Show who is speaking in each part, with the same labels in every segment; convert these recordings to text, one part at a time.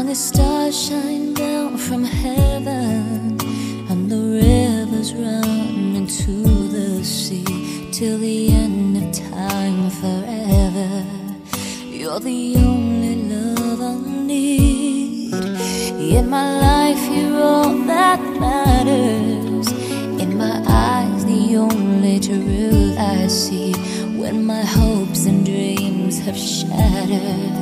Speaker 1: When the stars shine down from heaven and the rivers run into the sea, till the end of time forever, you're the only love I need. In my life you're all that matters. In my eyes the only truth I see. When my hopes and dreams have shattered,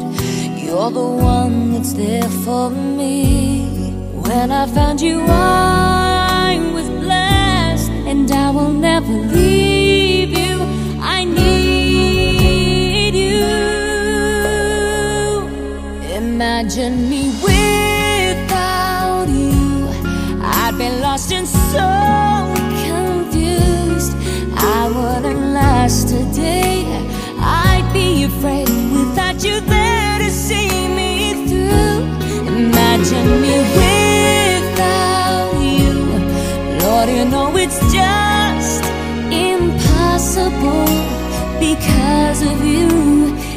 Speaker 1: you're the one that's there for me. When I found you I was blessed, and I will never leave you. I need you. Imagine me without you. I'd be lost and so confused. I wouldn't last a day. I'd be afraid without you there to see me through. Imagine me without you. Lord, you know it's just impossible. Because of you,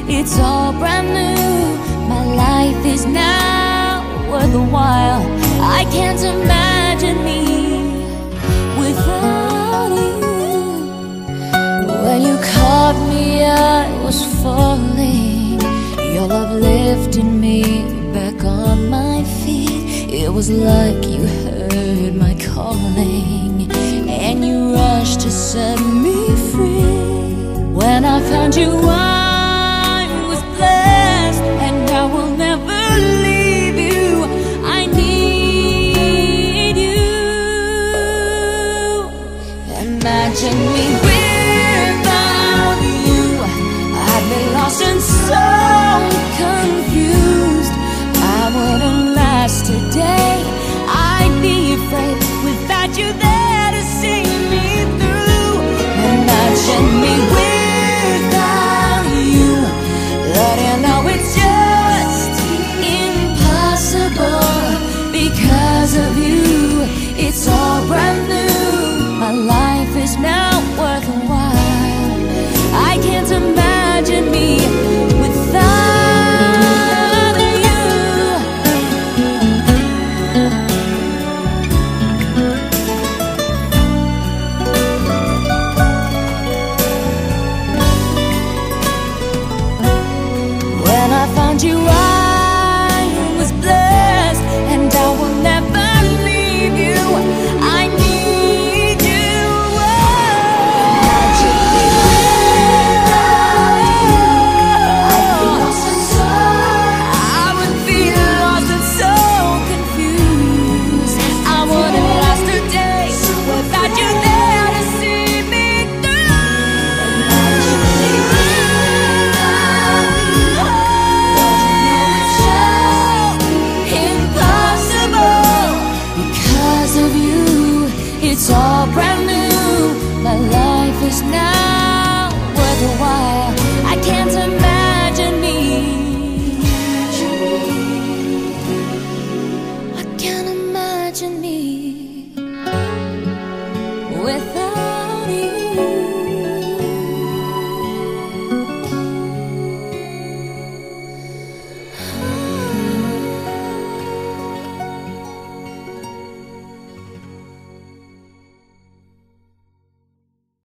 Speaker 1: it's all brand new. My life is now worth a while. I can't imagine me without you. When you caught me, I was falling. Your love lifted me back on my feet. It was like you heard my calling, and you rushed to set me free. When I found you, I was blessed, and I will never leave you. I need you. Imagine me with